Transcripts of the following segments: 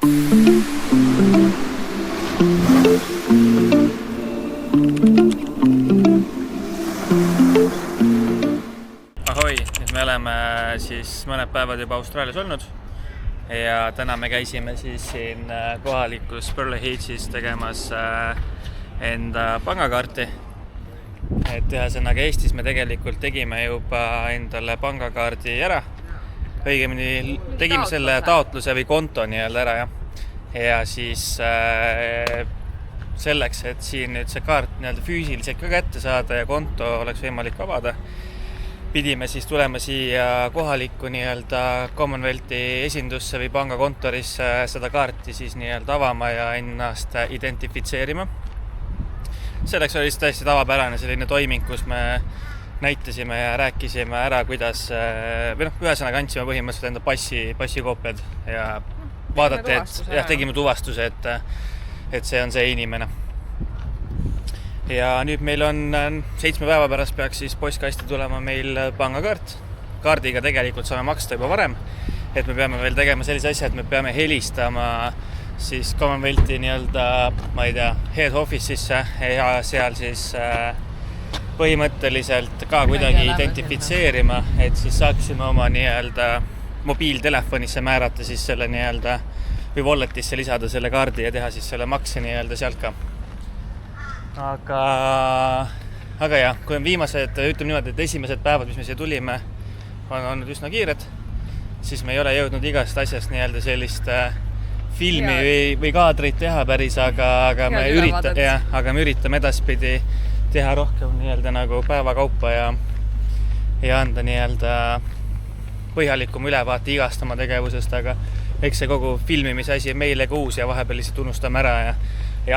Ahoi, nüüd me oleme siis mõned päevad juba Austraalias olnud ja täna me käisime siis siin kohalikus Burleigh Heathis tegemas enda pangakaarti. Et ühesõnaga Eestis me tegelikult tegime juba endale pangakaardi ära. Õigemini tegime selle taotluse või konto nii-öelda ära ja siis selleks, et siin nüüd see kaart nii-öelda füüsiliselt ka kätte saada ja konto oleks võimalik avada, pidime siis tulema siia kohalikku nii-öelda Commonwealthi esindusse või pangakontorisse seda kaarti siis nii-öelda avama ja ennast identifitseerima. Selleks oli täiesti tavapärane selline toiming, kus me näitasime ja rääkisime ära, kuidas, ühesõnaga andsime põhimõtteliselt enda passikoopiad ja vaadati, et tegime tuvastuse, et see on see inimene. Ja nüüd meil on 7 päeva pärast peaks siis postkasti tulema meil pangakaart. Kaardiga tegelikult saame maksta juba varem, et me peame veel tegema sellise asja, et me peame helistama siis Commonwealthi nii-öelda, ma ei tea, head office'isse ja seal siis põhimõtteliselt ka kuidagi identifitseerima, et siis saaksime oma nii-öelda mobiiltelefonisse määrata siis selle nii-öelda või walletisse lisada selle kaardi ja teha siis selle makse nii-öelda sealt ka. Aga jah, kui on viimased, ütleme niimoodi, et esimesed päevad, mis me siia tulime, on olnud üsna kiired, siis me ei ole jõudnud igast asjast nii-öelda sellist filmi või kaadrit teha päris, aga me üritame edaspidi teha rohkem nii-öelda nagu päevakaupa ja anda nii-öelda põhjalikum ülevaate igast oma tegevusest, aga eks see kogu filmimise asi meile ka uus ja vahepeal lihtsalt unustame ära ja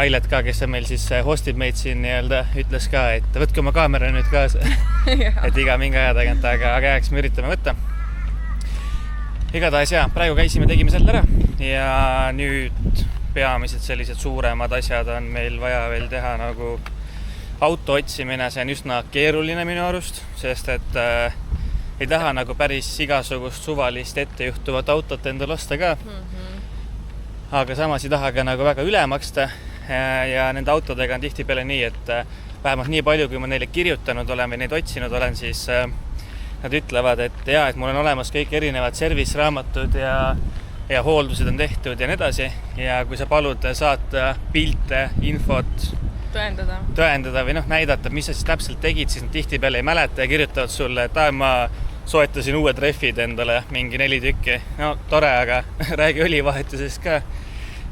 Ailet ka, kes on meil siis hostib meid siin nii-öelda, ütles ka, et võtke oma kaamera nüüd kaasa, et iga mingi aja tagant, aga eks me üritame võtta. Igatahes praegu käisime, tegime selle ära ja nüüd peamised sellised suuremad asjad on meil vaja veel teha, nagu auto otsimine, see on üsna keeruline minu arust, sest et ei taha nagu päris igasugust suvalist ettejuhtuvat autot endal osta ka, aga samas ei taha ka nagu väga üle maksta ja nende autodega on tihtipeale nii, et vähemalt nii palju, kui ma neile kirjutanud olen või neid otsinud olen, siis nad ütlevad, et et mul on olemas kõik erinevad service-raamatud ja hooldused on tehtud ja nii edasi ja kui sa palud saata pilte, infot, tõendada või näidata, mis sa siis täpselt tegid, siis nad tihtipeale ei mäleta ja kirjutavad sulle, et ma soetasin uued rehvid endale, mingi 4 tükki. No tore, aga räägi õlivahetusest ka.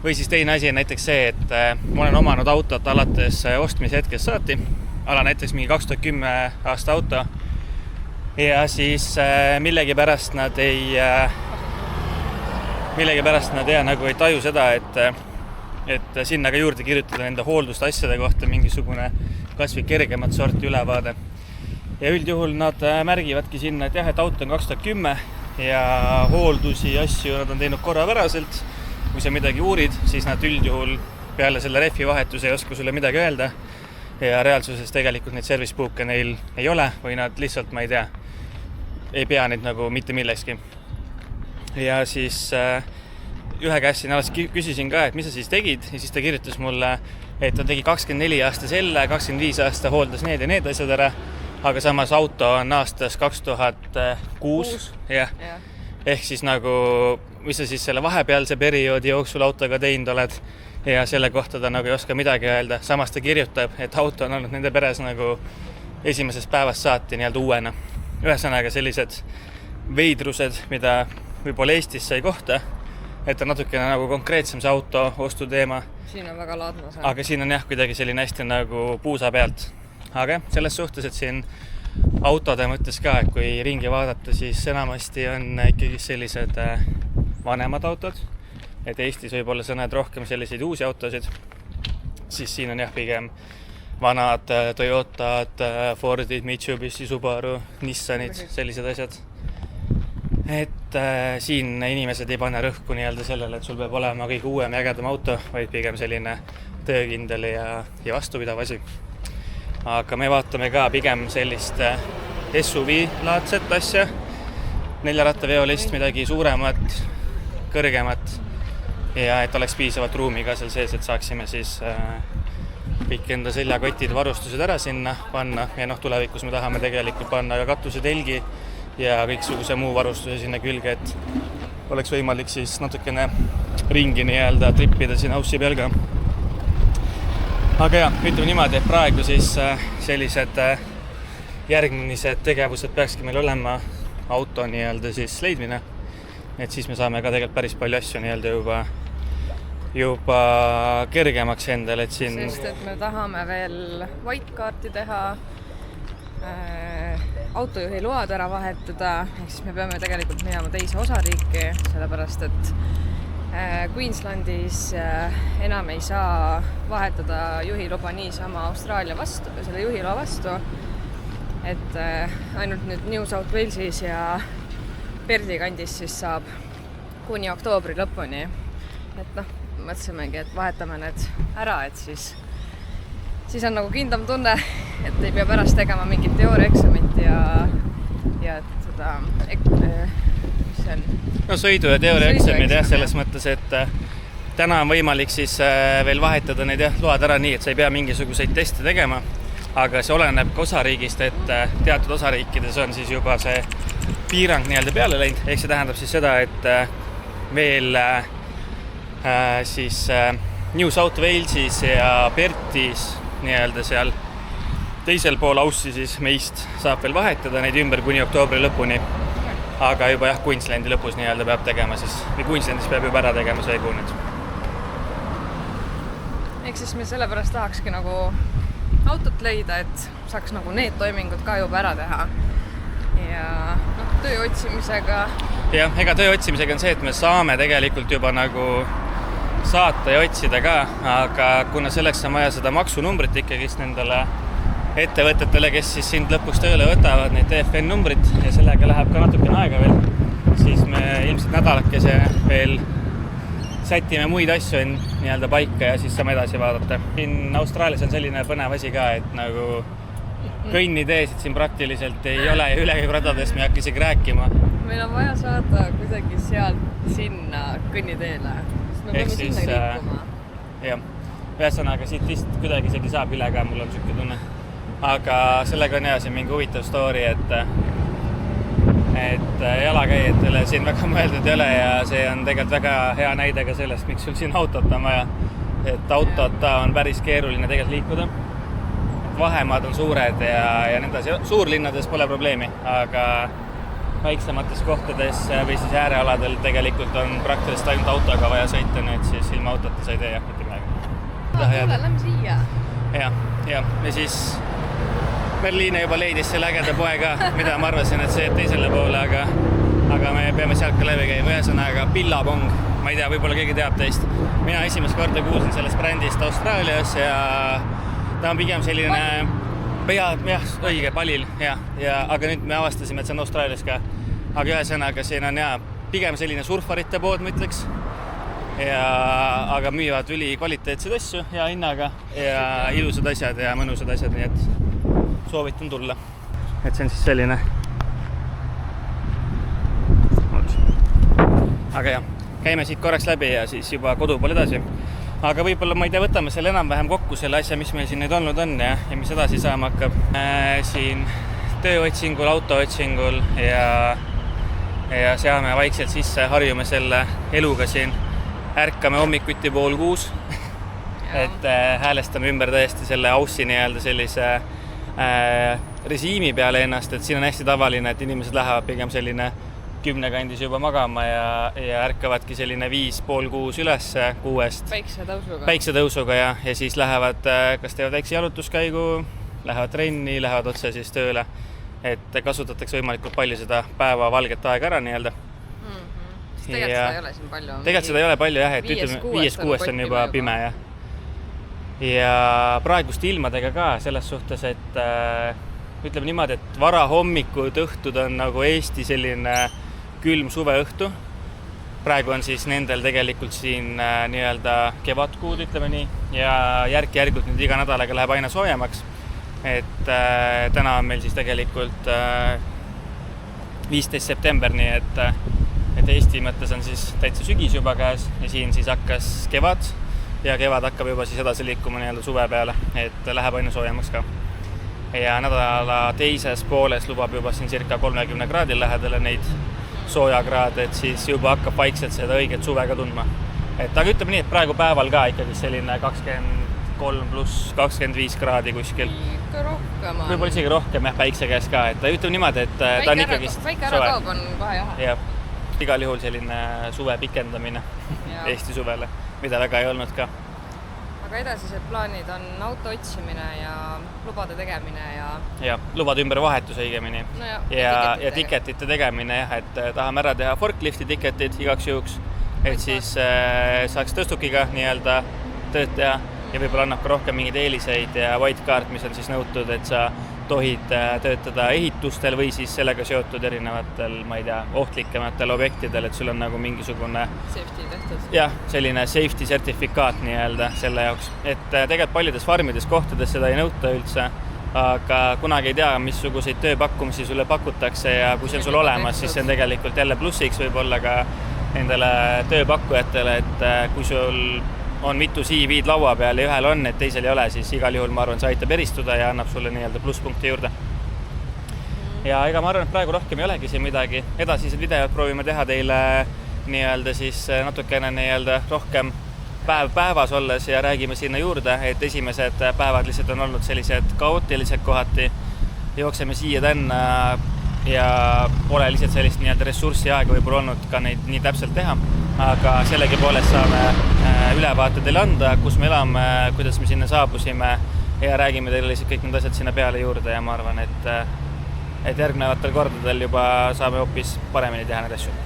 Või siis teine asi on näiteks see, et ma olen omanud autot alates ostmise hetkest saati, näiteks mingi 2010 aasta auto ja siis millegipärast nad nagu ei taju seda, et sinna ka juurde kirjutada nende hooldust asjade kohta mingisugune kas või kergemat sorti ülevaade. Ja üldjuhul nad märgivadki sinna, et et auto on 2010 ja hooldusi asju nad on teinud korrapäraselt. Kui sa midagi uurid, siis nad üldjuhul peale selle rehvi vahetuse ei oska sulle midagi öelda ja reaalsuses tegelikult neid service-book'e neil ei ole või nad lihtsalt, ma ei tea, ei pea neid nagu mitte millekski. Ja siis ühe käest siin alles küsisin ka, et mis sa siis tegid ja siis ta kirjutas mulle, et ta tegi 24 aasta selle, 25 aasta hooldas need ja need asjad ära, aga samas auto on aastas 2006 ehk siis nagu, mis sa siis selle vahepealse perioodi jooksul autoga teinud oled ja selle kohta ta nagu ei oska midagi öelda. Samas ta kirjutab, et auto on olnud nende peres nagu esimesest päevast saati nii-öelda uuena. Ühesõnaga sellised veidrused, mida võib-olla Eestis sai kohta, et on natukene nagu konkreetsem see auto ostu teema. Siin on väga laadmas. Aga siin on kuidagi selline hästi nagu puusa pealt. Aga selles suhtes, et siin autode mõttes ka, et kui ringi vaadata, siis enamasti on ikkagi sellised vanemad autod, et Eestis võib olla sa näed rohkem selliseid uusi autosid, siis siin on pigem vanad Toyotad, Fordid, Mitsubishi, Subaru, Nissanid, sellised asjad. Et siin inimesed ei pane rõhku nii-öelda sellele, et sul peab olema kõige uuem ja ägedam auto, vaid pigem selline töökindel ja vastupidav asi. Aga me vaatame ka pigem sellist SUV-laadset asja, 4-rattaveolist, midagi suuremat, kõrgemat ja et oleks piisavalt ruumi ka seal sees, et saaksime siis kõik enda seljakotid, varustused ära sinna panna ja tulevikus me tahame tegelikult panna ka katusetelgi ja kõiksuguse muu varustuse sinna külge, et oleks võimalik siis natukene ringi nii-öelda trippida siin haussi peal ka. Aga jah, ütleme niimoodi, et praegu siis sellised järgmised tegevused peakski meil olema auto nii-öelda siis leidmine, et siis me saame ka tegelikult päris palju asju nii-öelda juba kergemaks endale, et siin... Sest et me tahame veel whitekaarti teha, autojuhi load ära vahetada, ehk siis me peame tegelikult minema teise osariiki, sellepärast et Queenslandis enam ei saa vahetada juhiluba niisama Austraalia vastu, selle juhiloa vastu, et ainult nüüd New South Walesis ja Perthi kandis siis saab kuni oktoobri lõpuni. Et mõtlesimegi, et vahetame need ära, et siis on nagu kindlam tunne, et ei pea pärast tegema mingit teooriaeksamit ja et seda, mis see on? No sõidu- ja teooriaeksamid jah, selles mõttes, et täna on võimalik siis veel vahetada need load ära nii, et sa ei pea mingisuguseid teste tegema, aga see oleneb ka osariigist, et teatud osariikides on siis juba see piirang nii-öelda peale läinud, ehk see tähendab siis seda, et veel siis New South Walesis ja Perthis nii-öelda seal teisel pool Aussi siis meist saab veel vahetada neid ümber kuni oktoobri lõpuni, aga juba Queenslandi lõpus nii-öelda peab tegema siis, või Queenslandis peab juba ära tegema see kuu nüüd. Ehk siis me sellepärast tahakski nagu autot leida, et saaks nagu need toimingud ka juba ära teha ja töö otsimisega. Jah, ega töö otsimisega on see, et me saame tegelikult juba nagu saata ja otsida ka, aga kuna selleks on vaja seda maksunumbrit ikkagist nendele ettevõtetele, kes siis sind lõpuks tööle võtavad, neid TFN numbrit ja sellega läheb ka natukene aega veel, siis me ilmselt nädalakese veel sätime muid asju nii-öelda paika ja siis saame edasi vaadata. Siin Austraalias on selline põnev asi ka, et nagu kõnniteesid siin praktiliselt ei ole ja ülekäiguradadest me ei hakka isegi rääkima. Meil on vaja saada kuidagi sealt sinna kõnniteele. Me peame sinna liikuma. Jah, ühesõnaga siit vist kuidagi isegi saab üle ka, mul on siuke tunne. Aga sellega on siin mingi huvitav story, et jalakäijatele siin väga mõeldud ei ole ja see on tegelikult väga hea näide ka sellest, miks sul siin autot on vaja. Et autota on päris keeruline tegelikult liikuda. Vahemaad on suured ja nendasi. Suurlinnades pole probleemi, aga väiksemates kohtades või siis äärealadel tegelikult on praktiliselt ainult autoga vaja sõita, nüüd siis ilma autota sa ei tee mitte midagi. Tule, lähme siia. Ja siis Merliine juba leidis selle ägeda poe ka, mida ma arvasin, et see teisele poole, aga me peame sealt ka läbi käima. Ühesõnaga Billabong, ma ei tea, võib-olla keegi teab teist. Mina esimest korda kuulsin sellest brändist Austraalias ja ta on pigem selline õige palil, aga nüüd me avastasime, et see on Austraalias ka. Aga ühesõnaga siin on pigem selline surfarite pood, ma ütleks. Aga müüvad üli kvaliteetsed asju ja hinnaga ja ilusad asjad ja mõnusad asjad, nii et soovitan tulla. Et see on siis selline. Aga käime siit korraks läbi ja siis juba kodu pool edasi. Aga võib-olla, ma ei tea, võtame selle enam-vähem kokku selle asja, mis meil siin nüüd olnud on ja mis edasi saama hakkab. Siin tööotsingul, autootsingul ja seame vaikselt sisse, harjume selle eluga siin. Ärkame hommikuti 5:30, et häälestame ümber tõesti selle Aussi nii-öelda sellise režiimi peale ennast, et siin on hästi tavaline, et inimesed lähevad pigem selline 10 kandis juba magama ja ärkavadki selline 5:30 üles 6. Päiksetõusuga ja siis lähevad, kas teevad väikse jalutuskäigu, lähevad trenni, lähevad otse siis tööle, et kasutatakse võimalikult palju seda päeva valget aega ära nii-öelda. Tegelikult seda ei ole siin palju. Tegelikult seda ei ole palju jah, et 5-6 on juba pime ja praegust ilmadega ka selles suhtes, et ütleme niimoodi, et varahommikud õhtud on nagu Eesti selline külm suveõhtu. Praegu on siis nendel tegelikult siin nii-öelda kevadkuud, ütleme nii, ja järk-järgult nüüd iga nädalaga läheb aina soojemaks. Et täna on meil siis tegelikult 15. september, nii et et Eesti mõttes on siis täitsa sügis juba käes ja siin siis hakkas kevad ja kevad hakkab juba siis edasi liikuma nii-öelda suve peale, et läheb aina soojemaks ka. Ja nädala teises pooles lubab juba siin circa 30 kraadil lähedale neid soojakraade, et siis juba hakkab vaikselt seda õiget suve ka tundma. Et aga ütleme nii, et praegu päeval ka ikkagi selline 23 pluss 25 kraadi kuskil. Ikka rohkem on. Võib-olla isegi rohkem jah, päikse käes ka, et ütleme niimoodi, et ta on ikkagi väike ära kaob on kohe jahe. Ja igal juhul selline suve pikendamine Eesti suvele, mida väga ei olnud ka. Aga edasised plaanid on auto otsimine ja lubade tegemine ja lubade ümbervahetus õigemini. No ja tiketite tegemine jah, et tahame ära teha forklifti tiketid igaks juhuks, et siis saaks tõstukiga nii-öelda tööd teha ja võib-olla annab ka rohkem mingeid eeliseid ja white card, mis on siis nõutud, et sa tohid töötada ehitustel või siis sellega seotud erinevatel, ma ei tea, ohtlikematel objektidel, et sul on nagu mingisugune safety tehtud. Jah, selline safety sertifikaat nii-öelda selle jaoks, et tegelikult paljudes farmides kohtades seda ei nõuta üldse, aga kunagi ei tea, missuguseid tööpakkumisi sulle pakutakse ja kui see on sul olemas, siis see on tegelikult jälle plussiks võib-olla ka nendele tööpakkujatele, et kui sul on mitu CV-d laua peal ja ühel on, et teisel ei ole, siis igal juhul ma arvan, see aitab eristuda ja annab sulle nii-öelda plusspunkti juurde. Ja ega ma arvan, et praegu rohkem ei olegi siin midagi. Edasised videod proovime teha teile nii-öelda siis natukene nii-öelda rohkem päevas olles ja räägime sinna juurde, et esimesed päevad lihtsalt on olnud sellised kaootilised kohati. Jookseme siia tänna ja pole lihtsalt sellist nii-öelda ressurssi aega võib-olla olnud ka neid nii täpselt teha. Aga sellegi poolest saame ülevaate teile anda, kus me elame, kuidas me sinna saabusime ja räägime teile lihtsalt kõik need asjad sinna peale juurde ja ma arvan, et järgnevatel kordadel juba saame hoopis paremini teha need asju.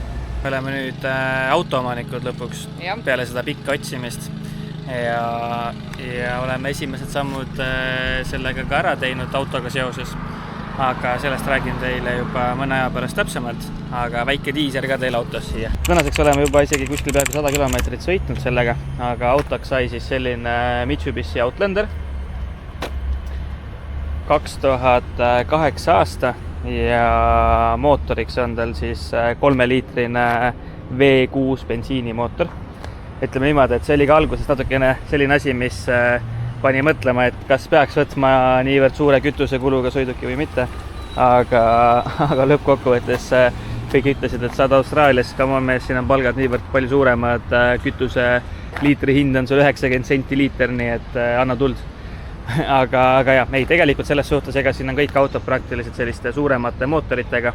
Me oleme nüüd autoomanikud lõpuks peale seda pikka otsimist ja oleme esimesed sammud sellega ka ära teinud autoga seoses. Aga sellest räägin teile juba mõne aja pärast täpsemalt, aga väike diiser ka teile autos siia. Tänaseks oleme juba isegi kuskil peaaegu 100 kilomeetrit sõitnud sellega, aga autoks sai siis selline Mitsubishi Outlander 2008 aasta ja mootoriks on tal siis 3-liitrine V6 bensiinimootor. Ütleme niimoodi, et see oli ka alguses natukene selline asi, mis pani mõtlema, et kas peaks võtma niivõrd suure kütusekuluga sõiduki või mitte, aga lõppkokkuvõttes kõik ütlesid, et saad Austraalias, come on mees, siin on palgad niivõrd palju suuremad, kütuse liitri hind on sul 90 senti liiter, nii et anna tuld. Aga jah, ei, tegelikult selles suhtes, ega siin on kõik autod praktiliselt selliste suuremate mootoritega,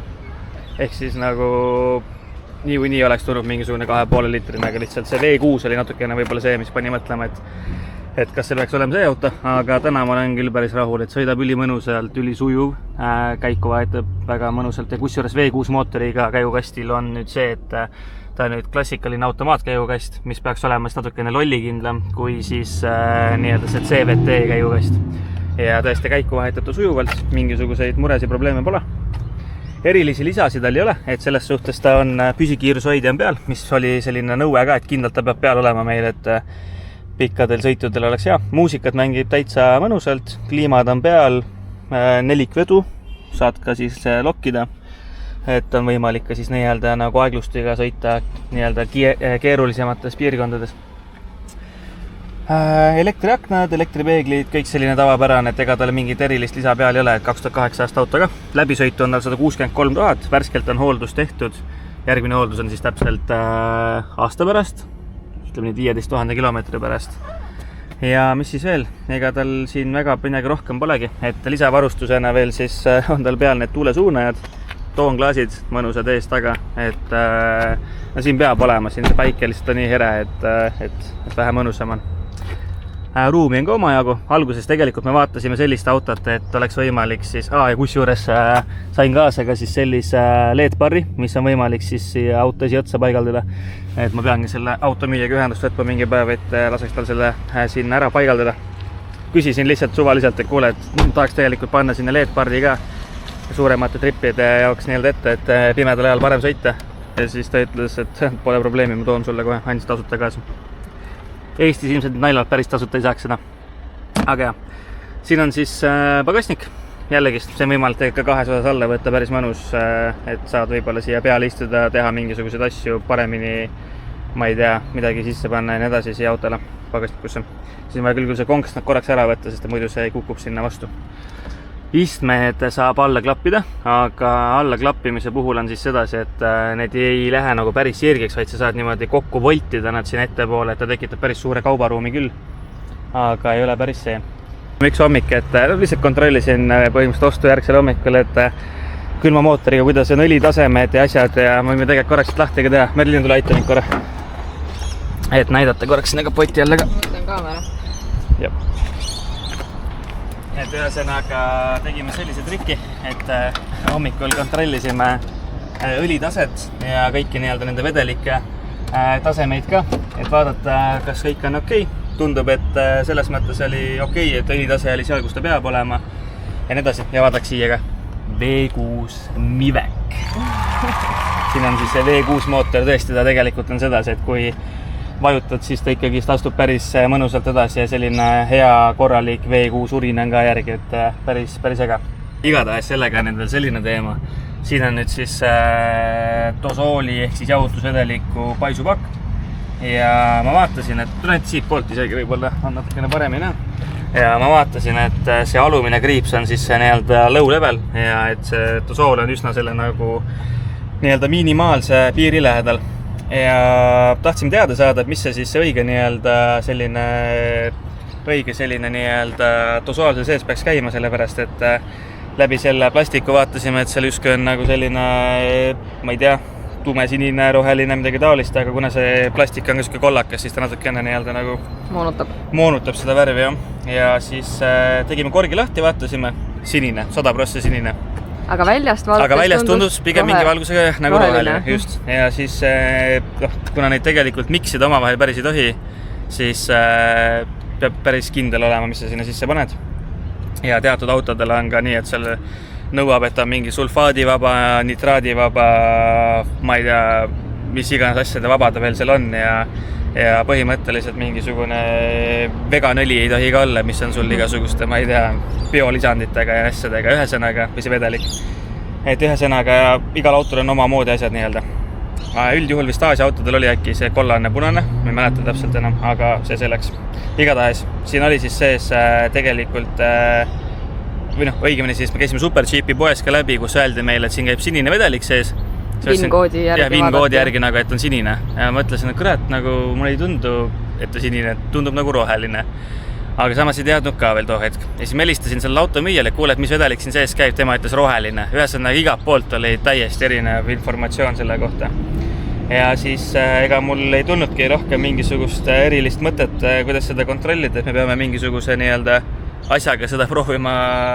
ehk siis nagu nii või nii oleks tulnud mingisugune 2,5 liitrine, aga lihtsalt see V6 oli natukene võib-olla see, mis pani mõtlema, et kas see peaks olema see auto, aga täna ma olen küll päris rahul, et sõidab ülimõnusalt, ülisujuv, käiku vahetab väga mõnusalt ja kusjuures V6 mootoriga käigukastil on nüüd see, et ta on nüüd klassikaline automaatkäigukast, mis peaks olema siis natukene lollikindlam kui siis nii-öelda see CVT käigukast. Ja tõesti käiku vahetab ta sujuvalt, mingisuguseid muresid probleeme pole. Erilisi lisasid tal ei ole, et selles suhtes ta on püsikiirushoidja peal, mis oli selline nõue ka, et kindlalt ta peab peal olema meil, et pikkadel sõitudel oleks hea. Muusikat mängib täitsa mõnusalt, kliimad on peal, nelikvedu, saad ka siis lokkida, et on võimalik ka siis nii-öelda nagu aeglustiga sõita nii-öelda keerulisemates piirkondades. Elektriaknad, elektripeeglid, kõik selline tavapärane, et ega tal mingit erilist lisa peal ei ole, et 2008 aasta autoga. Läbisõitu on tal 163 000, värskelt on hooldus tehtud, järgmine hooldus on siis täpselt aasta pärast, ütleme nüüd 15 000 kilomeetri pärast. Ja mis siis veel? Ega tal siin väga midagi rohkem polegi, et lisavarustusena veel siis on tal peal need tuulesuunajad, toonklaasid mõnusad ees taga, et no siin peab olema, siin see päike lihtsalt on nii here, et vähe mõnusam on. Ruumi on ka omajagu. Alguses tegelikult me vaatasime sellist autot, et oleks võimalik siis, ja kusjuures sain kaasa ka siis sellise LED-barri, mis on võimalik siis auto esiotsa paigaldada. Et ma peangi selle automüüjaga ühendust võtma mingi päev, et laseks tal selle sinna ära paigaldada. Küsisin lihtsalt suvaliselt, et kuule, et tahaks tegelikult panna sinna LED-barri ka suuremate trippide jaoks nii-öelda ette, et pimedal ajal parem sõita. Ja siis ta ütles, et pole probleemi, ma toon sulle kohe, andis tasuta kaasa. Eestis ilmselt naljalt päris tasuta ei saaks seda. Aga jah, siin on siis pagasnik jällegist, see on võimalik tegelikult ka 2 osas alla võtta, päris mõnus, et saad võib-olla siia peale istuda, teha mingisuguseid asju paremini, ma ei tea, midagi sisse panna ja nii edasi siia autole, pagastikusse. Siis on vaja küll see konks korraks ära võtta, sest muidu see kukub sinna vastu. Istmed saab alla klappida, aga alla klappimise puhul on siis sedasi, et need ei lähe nagu päris sirgeks, vaid sa saad niimoodi kokku voltida nad siin ettepoole, et ta tekitab päris suure kaubaruumi küll, aga ei ole päris see. Üks hommik, et lihtsalt kontrollisin põhimõtteliselt ostujärgsel hommikul, et külma mootoriga, kuidas on õlitasemed ja asjad ja ma võime tegelikult korraks lahti ka teha. Merlin tule aita mind korra, et näidata korraks sinna kapoti jälle ka. Mõtlen kaamera. Jep. Et ühesõnaga tegime sellise trikki, et hommikul kontrollisime õlitaset ja kõiki nii-öelda nende vedelike tasemeid ka, et vaadata, kas kõik on okei. Tundub, et selles mõttes oli okei, et õlitase oli seal, kus ta peab olema ja nii edasi. Ja vaadaks siia ka V6 Mivec. Siin on siis see V6 mootor, tõesti ta tegelikult on sedasi, et kui vajutad, siis ta ikkagi astub päris mõnusalt edasi ja selline hea korralik V6 urin on ka järgi, et päris äge. Igatahes sellega on veel selline teema. Siin on nüüd siis dosooli ehk siis jahutusvedeliku paisupakk. Ja ma vaatasin, et tulet siit poolt isegi võib-olla on natukene paremini. Ja ma vaatasin, et see alumine kriips on siis see nii-öelda low level ja et see dosool on üsna selle nagu nii-öelda minimaalse piiri lähedal. Ja tahtsime teada saada, et mis see siis õige nii-öelda selline nii-öelda dosoolse sees peaks käima, sellepärast, et läbi selle plastiku vaatasime, et seal justkui on nagu selline, ma ei tea, tumesinine, roheline, midagi taolist, aga kuna see plastik on ka kollakas, siis ta natukene nii-öelda nagu moonutab seda värvi, jah. Ja siis tegime korgi lahti, vaatasime sinine, 100% sinine. Aga väljast tundus pigem mingi valgusega nagu roheline, just. Ja siis, kuna neid tegelikult miksida omavahel päris ei tohi, siis peab päris kindel olema, mis sa sinna sisse paned. Ja teatud autodel on ka nii, et seal nõuab, et on mingi sulfaadivaba, nitraadivaba, ma ei tea, mis iganes asjade vabada veel seal on ja põhimõtteliselt mingisugune veganõli ei tohi ka olla, mis on sul igasuguste, ma ei tea, biolisanditega ja asjadega, ühesõnaga, või see vedelik. Et ühesõnaga, igal autol on oma moodi asjad nii-öelda. Üldjuhul vist Aasia autodel oli äkki see kollane punane, ma ei mäleta täpselt enam, aga see selleks. Igatahes, siin oli siis sees tegelikult või õigemini siis me käisime Supercheapi poes ka läbi, kus öeldi meile, et siin käib sinine vedelik sees. VIN-koodi järgi vaadati. VIN-koodi järgi nagu, et on sinine. Ja ma mõtlesin, et kurat, nagu mul ei tundu, et ta sinine, tundub nagu roheline. Aga samas ei teadnud ka veel too hetk. Ja siis me helistasin selle auto müüjale, kuule, et mis vedelik siin sees käib, tema ütles roheline. Ühesõnaga igalt poolt oli täiesti erinev informatsioon selle kohta. Ja siis ega mul ei tulnudki rohkem mingisugust erilist mõtet, kuidas seda kontrollida, et me peame mingisuguse nii-öelda asjaga seda proovima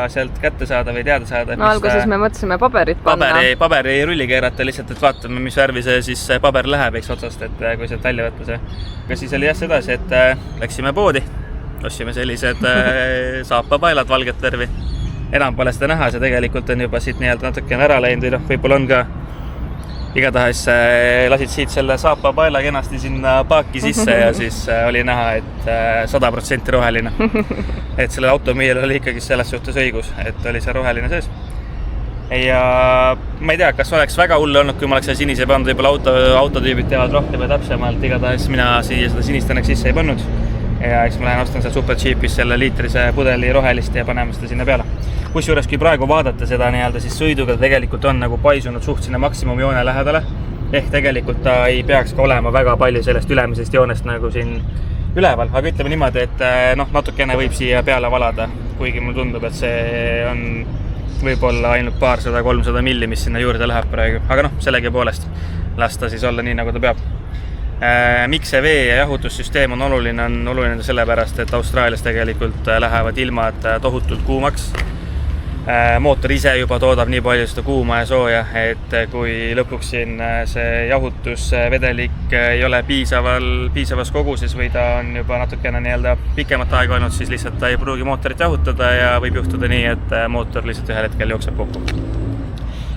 sealt kätte saada või teada saada. No alguses me mõtlesime paberit panna. Paberi rulli keerata lihtsalt, et vaatame, mis värvi see siis paber läheb, eks otsast, et kui sealt välja võtta see. Aga siis oli jah sedasi, et läksime poodi, ostsime sellised saapapaelad valget värvi. Enam pole seda näha, see tegelikult on juba siit nii-öelda natuke ära läinud või võib-olla on ka. Igatahes lasid siit selle saapapaela kenasti sinna paaki sisse ja siis oli näha, et 100% roheline. Et selle automüüjal oli ikkagi selles suhtes õigus, et oli see roheline sees. Ja ma ei tea, kas oleks väga hull olnud, kui ma oleks sinise pannud, võib-olla autotüübid teevad rohkem ja täpsemalt, igatahes mina siia seda sinist õnneks sisse ei pannud. Ja eks ma lähen ostan seal Supercheapis selle liitrise pudeli rohelist ja paneme seda sinna peale. Kusjuures, kui praegu vaadata seda nii-öelda, siis sõiduga tegelikult on nagu paisunud suht sinna maksimumjoone lähedale. Ehk tegelikult ta ei peaks ka olema väga palju sellest ülemisest joonest nagu siin üleval. Aga ütleme niimoodi, et natukene võib siia peale valada, kuigi mul tundub, et see on võib-olla ainult 200-300 milli, mis sinna juurde läheb praegu. Aga sellegi poolest lasta siis olla nii, nagu ta peab. Miks see vee- ja jahutussüsteem on oluline sellepärast, et Austraalias tegelikult lähevad ilmad tohutult kuumaks. Mootor ise juba toodab nii palju seda kuuma ja sooja, et kui lõpuks siin see jahutusvedelik ei ole piisavas koguses või ta on juba natukene nii-öelda pikemat aega olnud, siis lihtsalt ta ei pruugi mootorit jahutada ja võib juhtuda nii, et mootor lihtsalt ühel hetkel jookseb kokku.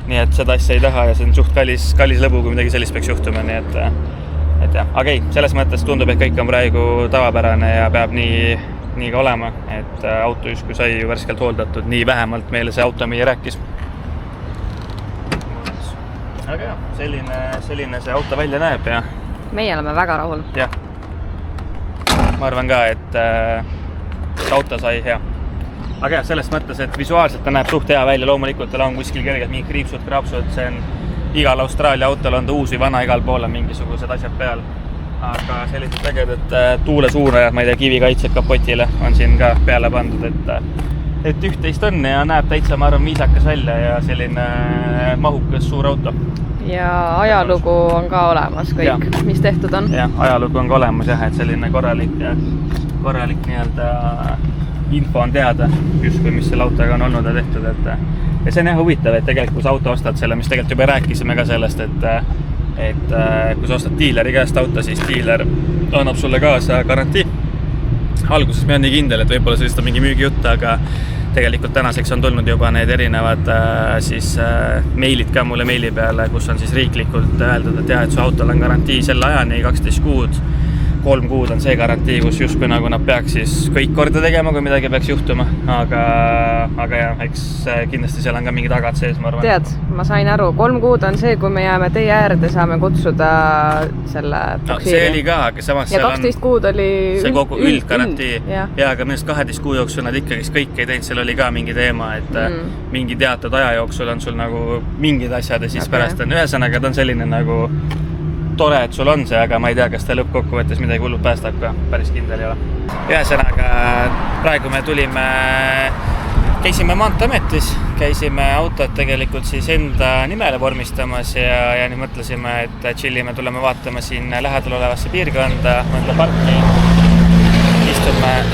Nii et seda asja ei taha ja see on suht kallis lõbu, kui midagi sellist peaks juhtuma, nii et jah. Aga ei, selles mõttes tundub, et kõik on praegu tavapärane ja peab nii nii ka olema, et auto justkui sai ju värskelt hooldatud, nii vähemalt meile see automüüja rääkis. Aga jah, selline see auto välja näeb ja meie oleme väga rahul. Jah, ma arvan ka, et see auto sai hea. Aga jah, selles mõttes, et visuaalselt ta näeb suht hea välja, loomulikult tal on kuskil kergelt mingi kriipsud-krapsud, see on igal Austraalia autol on ta uus või vana, igal pool on mingisugused asjad peal. Aga sellised tegeved, et tuulesuunajad, ma ei tea, kivikaitsed kapotile on siin ka peale pandud, et üht-teist on ja näeb täitsa, ma arvan, viisakas välja ja selline mahukas suur auto. Ja ajalugu on ka olemas kõik, mis tehtud on. Jah, ajalugu on ka olemas jah, et selline korralik nii-öelda info on teada justkui, mis selle autoga on olnud ja tehtud, ja see on jah huvitav, et tegelikult kui sa auto ostad selle, mis tegelikult juba rääkisime ka sellest, et kui sa ostad diileri käest auto, siis diiler annab sulle kaasa garantii. Alguses me on nii kindel, et võib-olla sellist on mingi müügijutt, aga tegelikult tänaseks on tulnud juba need erinevad meilid ka mulle meili peale, kus on siis riiklikult öeldud, et jah, et su autol on garantii selle ajani 12 kuud. 3 kuud on see garantii, kus justkui nagu nad peaks siis kõik korda tegema, kui midagi peaks juhtuma, aga jah, eks kindlasti seal on ka mingi tagad sees, ma arvan. Tead, ma sain aru, 3 kuud on see, kui me jääme teie äärde, saame kutsuda selle boksiiri. See oli ka, aga samas ja 12 kuud oli see kogu üldgarantii. Ja, aga minust 12 kuu jooksul nad ikkagi kõik ei teinud, seal oli ka mingi teema, et mingi teatud aja jooksul on sul nagu mingid asjad ja siis pärast on ühesõnaga, ta on selline nagu tore, et sul on see, aga ma ei tea, kas ta lõppkokkuvõttes midagi hullud päästab ka, päris kindel ei ole. Ühesõnaga, praegu me käisime Maanteeametis, käisime autot tegelikult siis enda nimele vormistamas ja nii mõtlesime, et chillime, tuleme vaatama siin lähedal olevasse piirkonda, mõnda parki,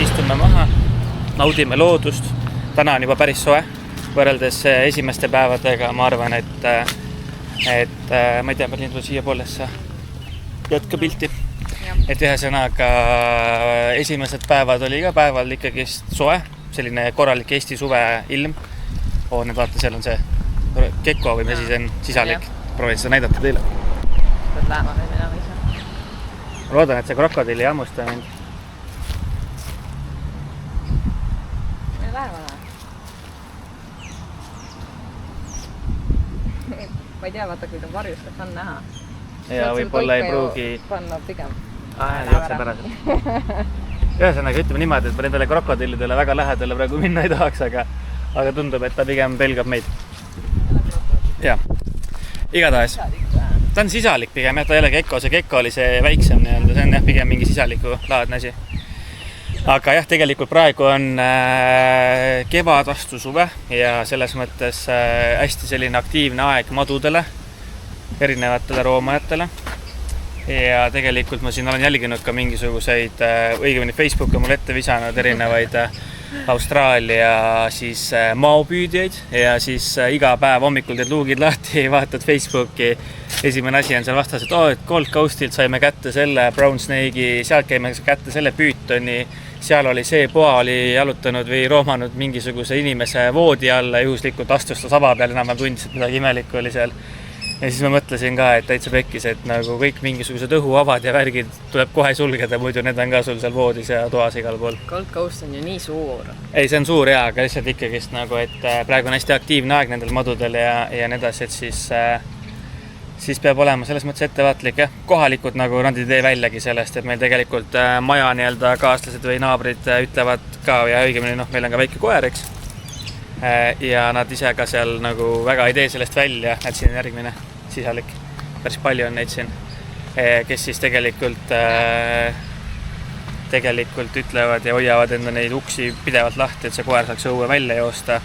istume maha, naudime loodust. Täna on juba päris soe, võrreldes esimeste päevadega, ma arvan, et ma ei tea, ma tulin siia poolesse jätka pilti. Et ühesõnaga esimesed päevad oli ka päeval ikkagi soe, selline korralik Eesti suve ilm. Nüüd vaata, seal on see kekko või mis siis on sisalik. Proovin seda näidata teile. Pead lähema või mina või ise. Ma loodan, et see krokodill ei hammusta mind. Ei lähema. Ma ei tea, vaata, kui ta varjust, et on näha. Ja võib-olla ei pruugi panna pigem. Jookse pärast. Ühesõnaga, ütleme niimoodi, et ma nendele krokodillidele väga lähedale praegu minna ei tahaks, aga tundub, et ta pigem pelgab meid. Jah, igatahes. Ta on sisalik pigem, ta ei ole kekko, see kekko oli see väiksem nii-öelda, see on jah pigem mingi sisaliku laadne asi. Aga jah, tegelikult praegu on kevad vastu suve ja selles mõttes hästi selline aktiivne aeg madudele, erinevatele roomajatele. Ja tegelikult ma siin olen jälginud ka mingisuguseid, õigemini Facebook on mul ette visanud erinevaid Austraalia siis maopüüdjaid ja siis iga päev hommikul teed luugid lahti ja vaatad Facebooki. Esimene asi on seal vastas, et Gold Coastilt saime kätte selle Brown Snake'i, sealt käime kätte selle püütoni, seal oli see poa oli jalutanud või roomanud mingisuguse inimese voodi alla, juhuslikult astus ta saba peal, enam tundis, et midagi imelikku oli seal. Ja siis ma mõtlesin ka, et täitsa pekkis, et nagu kõik mingisugused õhuavad ja värgid tuleb kohe sulgeda, muidu need on ka sul seal voodis ja toas igal pool. Gold Coast on ju nii suur. Ei, see on suur jaa, aga lihtsalt ikkagist nagu, et praegu on hästi aktiivne aeg nendel madudel ja need asjad, siis peab olema selles mõttes ettevaatlik. Ja kohalikud nagu nad ei tee väljagi sellest, et meil tegelikult maja nii-öelda kaaslased või naabrid ütlevad ka ja õigemini meil on ka väike koer, eks. Ja nad ise ka seal nagu väga ei tee sellest välja, et siin on järgmine sisalik. Päris palju on neid siin, kes siis tegelikult ütlevad ja hoiavad enda neid uksi pidevalt lahti, et see koer saaks õue välja joosta.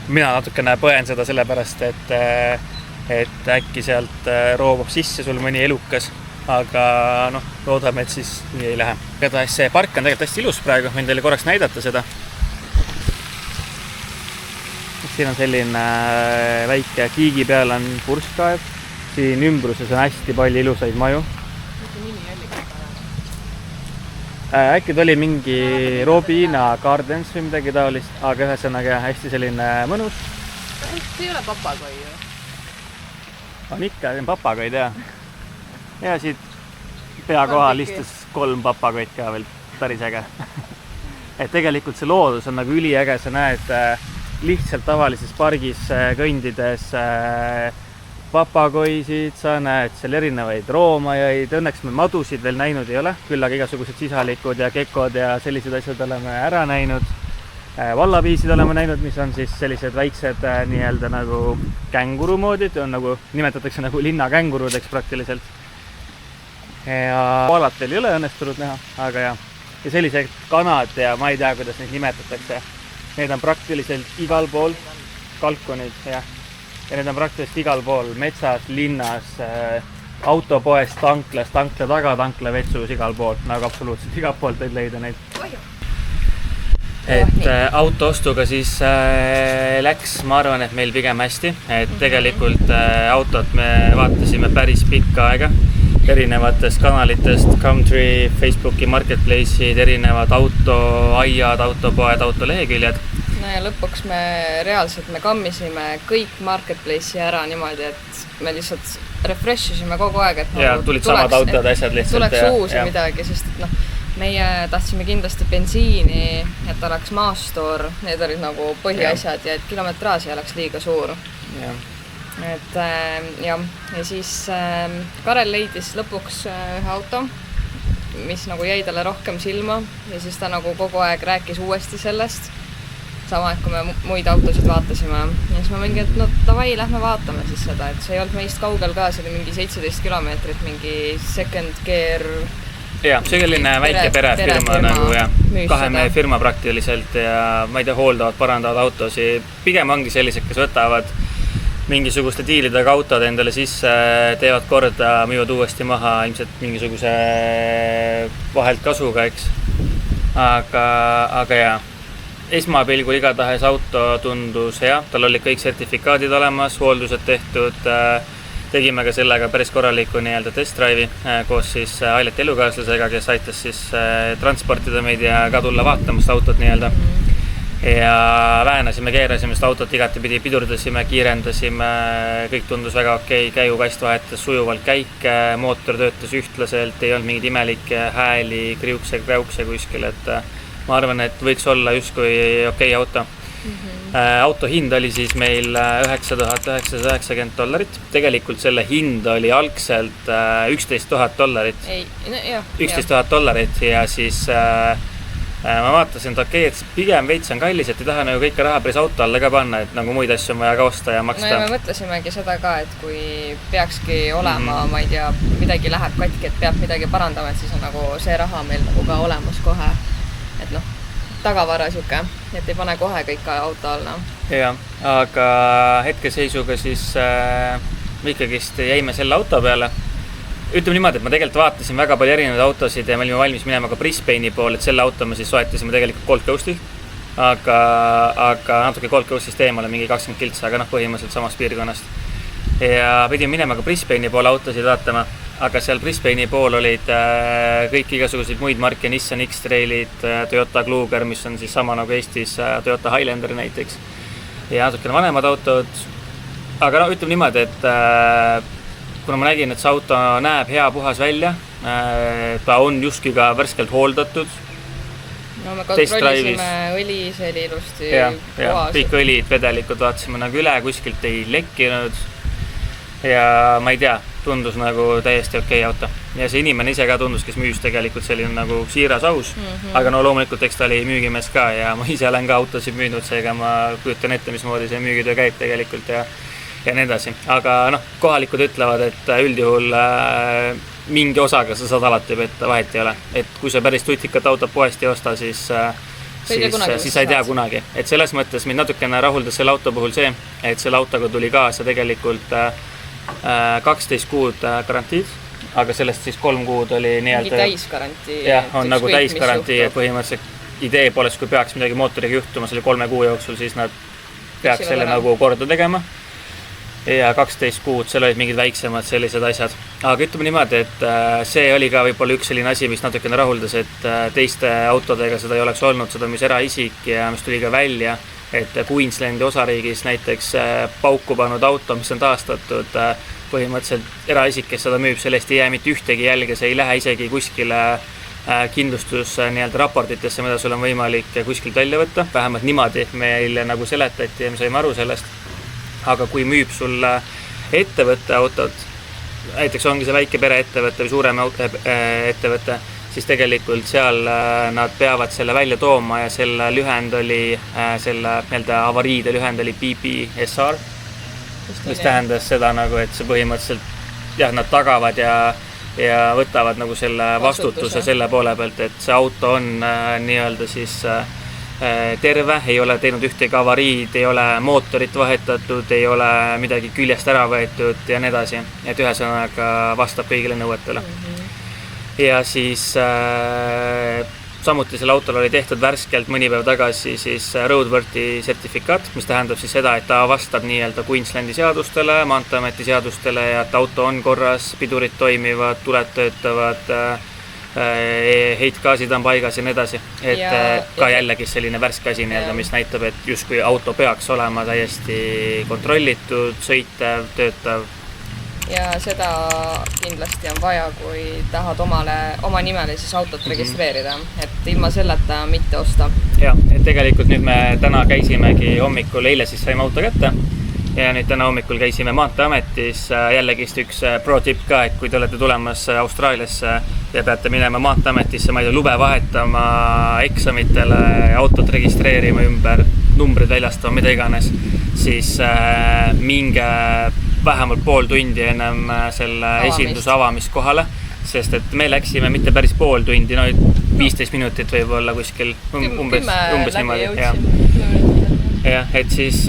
Mina natukene põen seda sellepärast, et äkki sealt roobab sisse sul mõni elukas, aga loodame, et siis nii ei lähe. Igatahes see park on tegelikult hästi ilus praegu, võin teile korraks näidata seda. Siin on selline väike kiigi peal on purskkaev. Siin ümbruses on hästi palju ilusaid maju. Äkki tuli mingi Robina Gardens või midagi taolist, aga ühesõnaga hästi selline mõnus. See ei ole papagoi ju. On ikka, see on papagoid jah. Ja siit pea kohal istus 3 papagoid ka veel päris äge. et tegelikult see loodus on nagu üliäge, sa näed lihtsalt tavalises pargis kõndides papagoisid, sa näed seal erinevaid roomajaid, õnneks me madusid veel näinud ei ole, küll aga igasugused sisalikud ja gekod ja sellised asjad oleme ära näinud. Vallapiisid oleme näinud, mis on siis sellised väiksed nii-öelda nagu känguru moodid, on nagu, nimetatakse nagu linnakängurudeks praktiliselt. Ja koalat veel ei ole õnnestunud näha, aga ja sellised kanad ja ma ei tea, kuidas neid nimetatakse. Need on praktiliselt igal pool, kalkunid ja need on praktiliselt igal pool, metsas, linnas, autopoest, tankla taga, tankla vetsus, igal pool, nagu absoluutselt igal poolt võid leida neid. Et autoostuga siis läks, ma arvan, et meil pigem hästi, et tegelikult autot me vaatasime päris pikka aega erinevatest kanalitest, Country, Facebooki marketplace'id, erinevad autoaiad, autopoed, autoleheküljed. No ja lõpuks me kammisime kõik marketplace'i ära niimoodi, et me lihtsalt refresh isime kogu aeg, et ja tulid samad autod asjad lihtsalt. Tuleks uusi midagi, sest et meie tahtsime kindlasti bensiini, et oleks maastur, need olid nagu põhiasjad ja et kilometraaž ei oleks liiga suur. Et ja siis Karel leidis lõpuks ühe auto, mis nagu jäi talle rohkem silma ja siis ta nagu kogu aeg rääkis uuesti sellest, sama, et kui me muid autosid vaatasime ja siis ma mingi, et davai, lähme vaatame siis seda, et see ei olnud meist kaugel ka, see oli mingi 17 kilomeetrit, mingi second gear. Ja, selline väike perefirma nagu ja kahe mehe firma praktiliselt ja ma ei tea, hooldavad, parandavad autosi. Pigem ongi sellised, kes võtavad mingisuguste diilidega autod endale sisse, teevad korda, müüvad uuesti maha, ilmselt mingisuguse vahelt kasuga, eks. Aga ja, esmapilgul igatahes auto tundus hea, tal olid kõik sertifikaadid olemas, hooldused tehtud, tegime ka sellega päris korraliku nii-öelda test drive'i koos siis Aileti elukaaslasega, kes aitas siis transportida meid ja ka tulla vaatamast autot nii-öelda. Ja väänasime, keerasime seda autot igatepidi, pidurdasime, kiirendasime, kõik tundus väga okei, käigukast vahetas sujuvalt käike, mootor töötas ühtlaselt, ei olnud mingid imelikke hääli, kriukse kuskil, et ma arvan, et võiks olla justkui okei auto. Auto hind oli siis meil $9,990. Tegelikult selle hind oli algselt $11,000. $11,000 ja siis ma vaatasin, et okei, et pigem veits on kallis, et ei taha nagu kõike raha päris auto alla ka panna, et nagu muid asju on vaja ka osta ja maksta. No ja me mõtlesimegi seda ka, et kui peakski olema, ma ei tea, midagi läheb katki, et peab midagi parandama, et siis on nagu see raha meil nagu ka olemas kohe. Et tagavara siuke, et ei pane kohe kõik auto alla. Ja, aga hetkeseisuga siis ikkagist jäime selle auto peale. Ütleme niimoodi, et ma tegelikult vaatasin väga palju erinevaid autosid ja me olime valmis minema ka Brisbane'i pool, et selle auto me siis soetasime tegelikult Gold Coastilt, aga natuke Gold Coastist eemale, mingi 20 kiltsa, aga põhimõtteliselt samast piirkonnast. Ja pidime minema ka Brisbane'i pool autosid vaatama, aga seal Brisbane'i pool olid kõik igasuguseid muid marke, Nissan X-Trailid, Toyota Kluger, mis on siis sama nagu Eestis Toyota Highlander näiteks ja natukene vanemad autod, aga ütleme niimoodi, et kuna ma nägin, et see auto näeb hea puhas välja, ta on justkui ka värskelt hooldatud. No me kontrollisime õli, see oli ilusti puhas. Kõik õlid, vedelikud vaatasime nagu üle, kuskilt ei lekkinud ja ma ei tea, tundus nagu täiesti okei auto. Ja see inimene ise ka tundus, kes müüs tegelikult selline nagu siiras aus, aga loomulikult eks ta oli müügimees ka ja ma ise olen ka autosid müünud, seega ma kujutan ette, mismoodi see müügitöö käib tegelikult ja nii edasi. Aga kohalikud ütlevad, et üldjuhul mingi osaga sa saad alati võtta, vahet ei ole. Et kui sa päris tutikat autot poest ei osta, siis sa ei tea kunagi. Et selles mõttes mind natukene rahuldas selle auto puhul see, et selle autoga tuli kaasa tegelikult 12 kuud garantiid, aga sellest siis 3 kuud oli nii-öelda täisgarantii. Jah, on nagu täisgarantii, et põhimõtteliselt idee poolest, kui peaks midagi mootoriga juhtuma selle 3 kuu jooksul, siis nad peaks selle nagu korda tegema. Ja 12 kuud, seal olid mingid väiksemad sellised asjad. Aga ütleme niimoodi, et see oli ka võib-olla üks selline asi, mis natukene rahuldas, et teiste autodega seda ei oleks olnud, seda mis eraisik ja mis tuli ka välja, et Queenslandi osariigis näiteks pauku pannud auto, mis on taastatud, põhimõtteliselt eraisik, kes seda müüb, sellest ei jää mitte ühtegi jälge, see ei lähe isegi kuskile kindlustus nii-öelda raportitesse, mida sul on võimalik kuskilt välja võtta, vähemalt niimoodi meile nagu seletati ja me saime aru sellest. Aga kui müüb sulle ettevõtte autot, näiteks ongi see väike pereettevõte või suurem ettevõte, siis tegelikult seal nad peavad selle välja tooma ja selle lühend oli, selle nii-öelda avariide lühend oli PPSR, mis tähendas seda nagu, et see põhimõtteliselt jah, nad tagavad ja võtavad nagu selle vastutuse selle poole pealt, et see auto on nii-öelda siis terve, ei ole teinud ühtegi avariid, ei ole mootorit vahetatud, ei ole midagi küljest ära võetud ja nii edasi, et ühesõnaga vastab kõigile nõuetele. Ja siis samuti selle autol oli tehtud värskelt mõni päev tagasi siis roadworthy sertifikaat, mis tähendab siis seda, et ta vastab nii-öelda Queenslandi seadustele, Maanteeameti seadustele ja et auto on korras, pidurid toimivad, tuled töötavad, heitgaasid on paigas ja nii edasi. Et ka jällegi selline värske asi nii-öelda, mis näitab, et justkui auto peaks olema täiesti kontrollitud, sõitev, töötav. Ja seda kindlasti on vaja, kui tahad oma nimele siis autot registreerida, et ilma selleta mitte osta. Ja, et tegelikult nüüd me täna käisimegi hommikul, eile siis saime auto kätte ja nüüd täna hommikul käisime Maanteeametis. Jällegist üks pro tip ka, et kui te olete tulemas Austraaliasse ja peate minema Maanteeametisse, ma ei tea, lube vahetama, eksamitele, autot registreerima ümber, numbrid väljastama, mida iganes, siis minge vähemalt pool tundi ennem selle esinduse avamist kohale, sest et me läksime mitte päris pool tundi, 15 minutit võib-olla kuskil, umbes niimoodi. Ja, et siis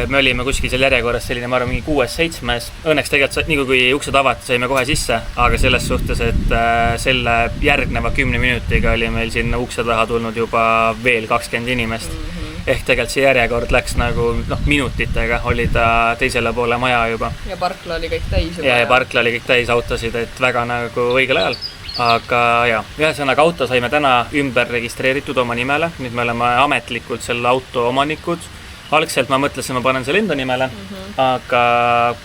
me olime kuskil seal järjekorras selline, ma arvan, mingi 6-7. Õnneks tegelikult nii kui uksed avati, saime kohe sisse, aga selles suhtes, et selle järgneva 10 minutiga oli meil sinna ukse taha tulnud juba veel 20 inimest. Ehk tegelikult see järjekord läks nagu minutitega, oli ta teisele poole maja juba. Ja parkla oli kõik täis juba. Ja parkla oli kõik täis autosid, et väga nagu õigel ajal. Aga jah, ühesõnaga auto saime täna ümber registreeritud oma nimele. Nüüd me oleme ametlikult selle auto omanikud. Algselt ma mõtlesin, ma panen selle enda nimele, aga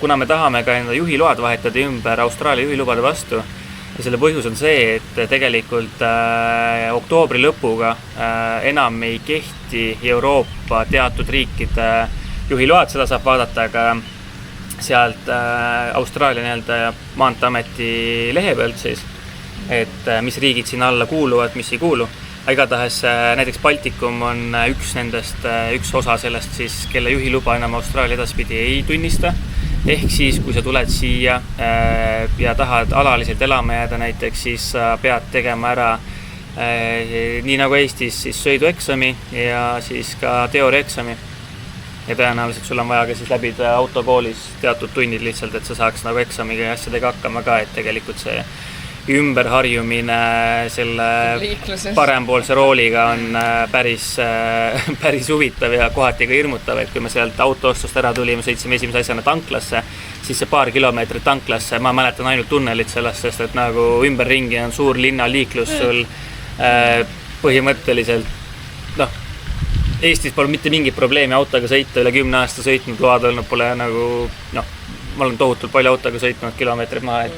kuna me tahame ka enda juhiload vahetada ümber Austraalia juhilubade vastu, ja selle põhjus on see, et tegelikult oktoobri lõpuga enam ei kehti Euroopa teatud riikide juhiload, seda saab vaadata ka sealt Austraalia nii-öelda Maanteeameti lehe pealt siis, et mis riigid sinna alla kuuluvad, mis ei kuulu. Igatahes näiteks Baltikum on üks osa sellest siis, kelle juhiluba enam Austraalia edaspidi ei tunnista. Ehk siis, kui sa tuled siia ja tahad alaliselt elama jääda näiteks, siis pead tegema ära nii nagu Eestis siis sõidueksami ja siis ka teooriaeksami. Ja tõenäoliselt sul on vaja ka siis läbida autokoolis teatud tunnid lihtsalt, et sa saaks nagu eksamiga ja asjadega hakkama ka, et tegelikult see ümberharjumine selle parempoolse rooliga on päris huvitav ja kohati ka hirmutav, et kui me sealt autoostust ära tulime, sõitsime esimese asjana tanklasse, siis see paar kilomeetrit tanklasse, ma mäletan ainult tunnelit sellest, sest et nagu ümberringi on suur linnaliiklus sul põhimõtteliselt, Eestis pole mitte mingit probleemi autoga sõita, üle 10 aasta sõitnud, load olnud pole nagu, ma olen tohutult palju autoga sõitnud kilomeetrid maha,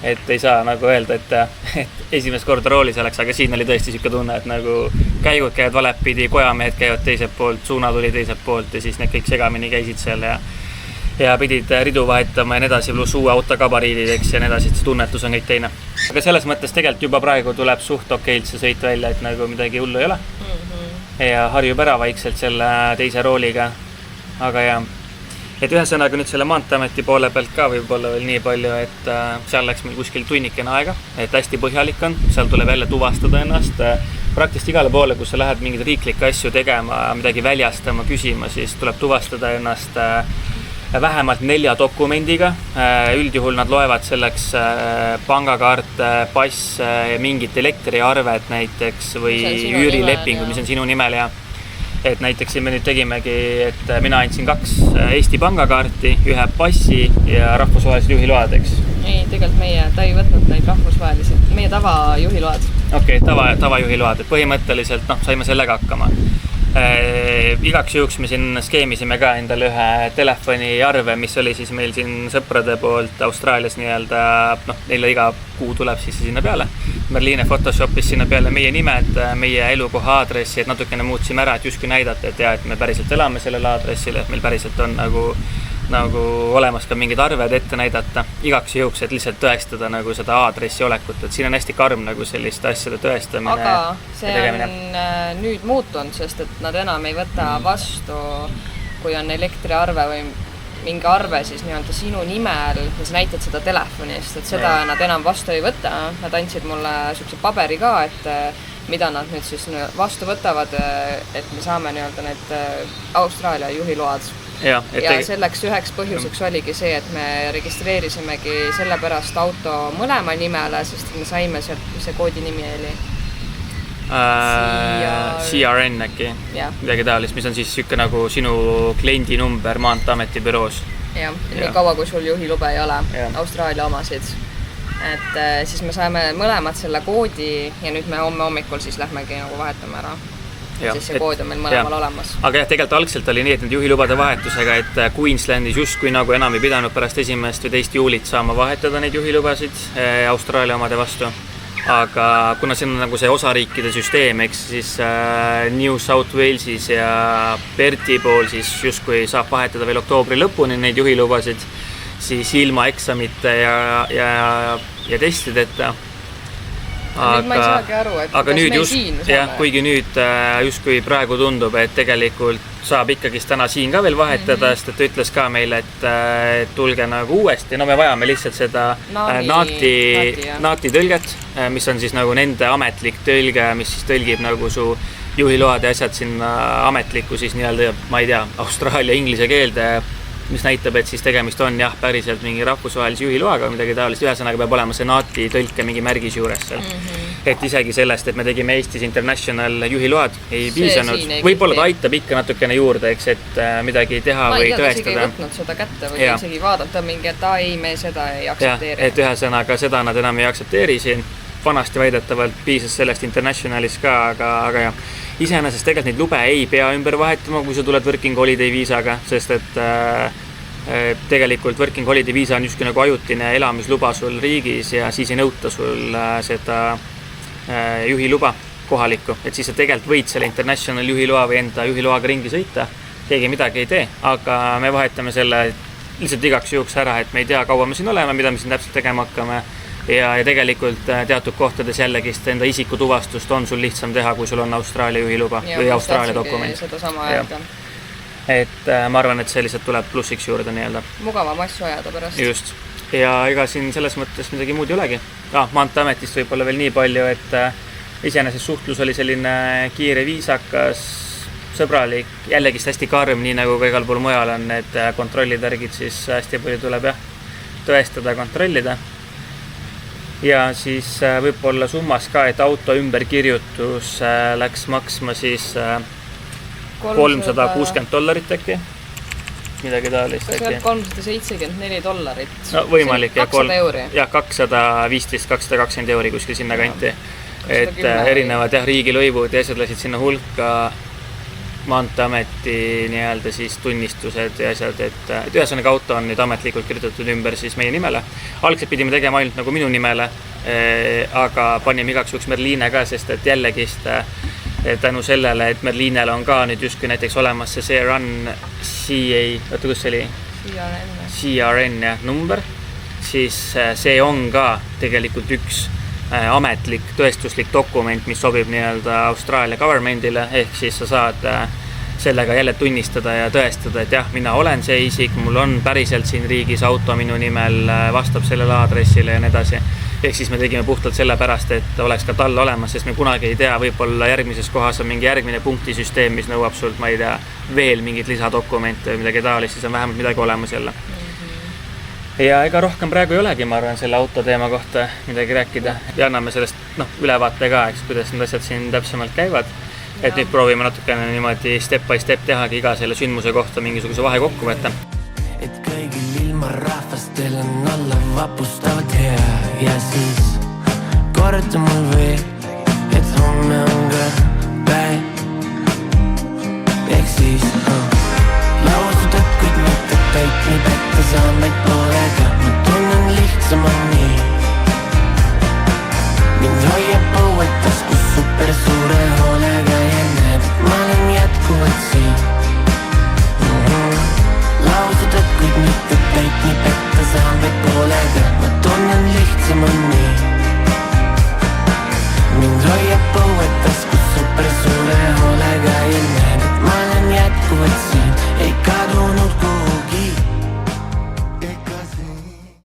et ei saa nagu öelda, et esimest korda roolis oleks, aga siin oli tõesti siuke tunne, et nagu käigud käivad valepidi, kojamehed käivad teiselt poolt, suunad oli teiselt poolt ja siis need kõik segamini käisid seal ja pidid ridu vahetama ja nii edasi, pluss uue auto gabariidideks ja nii edasi, et see tunnetus on kõik teine. Aga selles mõttes tegelikult juba praegu tuleb suht okeilt see sõit välja, et nagu midagi hullu ei ole. Ja harjub ära vaikselt selle teise rooliga, aga jah. Et ühesõnaga nüüd selle Maanteeameti poole pealt ka võib-olla veel nii palju, et seal läks meil kuskil tunnikene aega, et hästi põhjalik on, seal tuleb jälle tuvastada ennast praktiliselt igale poole, kus sa lähed mingeid riiklikke asju tegema, midagi väljastama, küsima, siis tuleb tuvastada ennast vähemalt 4 dokumendiga. Üldjuhul nad loevad selleks pangakaart, pass, mingit elektriarvet näiteks või üürilepingu, mis on sinu nimel ja et näiteks me nüüd tegimegi, et mina andsin 2 Eesti pangakaarti, 1 passi ja rahvusvahelised juhiload, eks? Ei, tegelikult ta ei võtnud neid rahvusvahelised, meie tavajuhiload. Okei, tavajuhiload, et põhimõtteliselt saime sellega hakkama. Igaks juhuks me siin skeemisime ka endale ühe telefoniarve, mis oli siis meil siin sõprade poolt Austraalias nii-öelda, neile iga kuu tuleb siis sinna peale. Merline Photoshopis sinna peale meie nimed, meie elukoha aadressi, et natukene muutsime ära, et justkui näidata, et me päriselt elame sellele aadressile, et meil päriselt on nagu olemas ka mingid arved ette näidata igaks juhuks, et lihtsalt tõestada nagu seda aadressi olekut, et siin on hästi karm nagu selliste asjade tõestamine. Aga see on nüüd muutunud, sest et nad enam ei võta vastu, kui on elektriarve või mingi arve siis nii-öelda sinu nimel ja sa näitad seda telefonist, et seda nad enam vastu ei võta. Nad andsid mulle sihukese paberi ka, et mida nad nüüd siis vastu võtavad, et me saame nii-öelda need Austraalia juhiload. Ja selleks üheks põhjuseks oligi see, et me registreerisimegi sellepärast auto mõlema nimele, sest me saime sealt see koodi nimi oli CRN äkki, midagi taolist, mis on siis siuke nagu sinu kliendi number Maanteeameti büroos. Nii kaua, kui sul juhilube ei ole Austraalia omasid. Et siis me saame mõlemad selle koodi ja nüüd me homme hommikul siis lähmegi nagu vahetame ära. Siis see kood on meil mõlemal olemas. Aga jah, tegelikult algselt oli nii, et need juhilubade vahetusega, et Queenslandis justkui nagu enam ei pidanud pärast 1. või 2. juulit saama vahetada neid juhilubasid Austraalia omade vastu. Aga kuna siin on nagu see osariikide süsteem, eks siis New South Walesis ja Perthi pool siis justkui saab vahetada veel oktoobri lõpuni neid juhilubasid, siis ilma eksamite ja testideta. Nüüd ma ei saagi aru, et kuidas me siin saame. Kuigi nüüd justkui praegu tundub, et tegelikult saab ikkagist täna siin ka veel vahetada, sest et ütles ka meile, et tulge nagu uuesti. No me vajame lihtsalt seda NAATi tõlget, mis on siis nagu nende ametlik tõlge, mis siis tõlgib nagu su juhiload ja asjad sinna ametlikku siis nii-öelda, ma ei tea, Austraalia inglise keelde, mis näitab, et siis tegemist on päriselt mingi rahvusvahelise juhiloaga või midagi taolist. Ühesõnaga peab olema see NAATi tõlke mingi märgis juures seal. Et isegi sellest, et me tegime Eestis International juhiload, ei piisanud. Võib-olla ta aitab ikka natukene juurde, eks, et midagi teha või tõestada. Ma ei tea, võtnud seda kätte või isegi vaadata mingi, et me seda ei aktsepteeri. Et ühesõnaga seda nad enam ei aktsepteeri siin. Vanasti väidetavalt piisas sellest Internationalis ka, aga jah. Iseenesest tegelikult neid lube ei pea ümber vahetama, kui sa tuled Working Holiday viisaga, sest et tegelikult Working Holiday viisa on justkui nagu ajutine elamisluba sul riigis ja siis ei nõuta sul seda juhiluba kohalikku. Et siis sa tegelikult võid selle International juhiloa või enda juhiloaga ringi sõita, keegi midagi ei tee, aga me vahetame selle lihtsalt igaks juhuks ära, et me ei tea, kaua me siin oleme, mida me siin täpselt tegema hakkame. Ja tegelikult teatud kohtades jällegi enda isikutuvastust on sul lihtsam teha, kui sul on Austraalia juhiluba või Austraalia dokument. Et ma arvan, et see lihtsalt tuleb plussiks juurde nii-öelda. Mugavam asju ajada pärast. Just. Ja ega siin selles mõttes midagi muud ei olegi. Maanteeametist võib-olla veel nii palju, et iseenesest suhtlus oli selline kiire, viisakas, sõbralik, jällegist hästi karm, nii nagu ka igal pool mujal on need kontrollitärgid, siis hästi palju tuleb tõestada, kontrollida. Ja siis võib-olla summas ka, et auto ümberkirjutus läks maksma siis $360 äkki, midagi taolist. Kas veel $374? No võimalik. 200 euri. Ja 215-220 euri kuskil sinna kanti. Et erinevad riigilõivud ja asjad läsid sinna hulka, Maanteeameti nii-öelda siis tunnistused ja asjad, et ühesõnaga auto on nüüd ametlikult kirjutatud ümber siis meie nimele. Algselt pidime tegema ainult nagu minu nimele, aga panime igaks juhuks Merline ka, sest et jällegist tänu sellele, et Merlinel on ka nüüd justkui näiteks olemas see CRN number, siis see on ka tegelikult üks ametlik tõestuslik dokument, mis sobib nii-öelda Austraalia governmentile, ehk siis sa saad sellega jälle tunnistada ja tõestada, et jah, mina olen see isik, mul on päriselt siin riigis auto minu nimel, vastab sellele aadressile ja nii edasi. Ehk siis me tegime puhtalt selle pärast, et oleks ka tal olemas, sest me kunagi ei tea, võib-olla järgmises kohas on mingi järgmine punktisüsteem, mis nõuab sult, ma ei tea, veel mingit lisadokumente või midagi taolist, siis on vähemalt midagi olemas jälle. Ja ega rohkem praegu ei olegi, ma arvan, selle auto teema kohta midagi rääkida. Ja anname sellest ülevaate ka, eks, kuidas need asjad siin täpsemalt käivad. Et nüüd proovime natukene niimoodi step by step tehagi iga selle sündmuse kohta mingisuguse vahe kokku võtta. Et kõigil ilma rahvastel on alla vapustavad hea ja siis korda mul veel, et homme on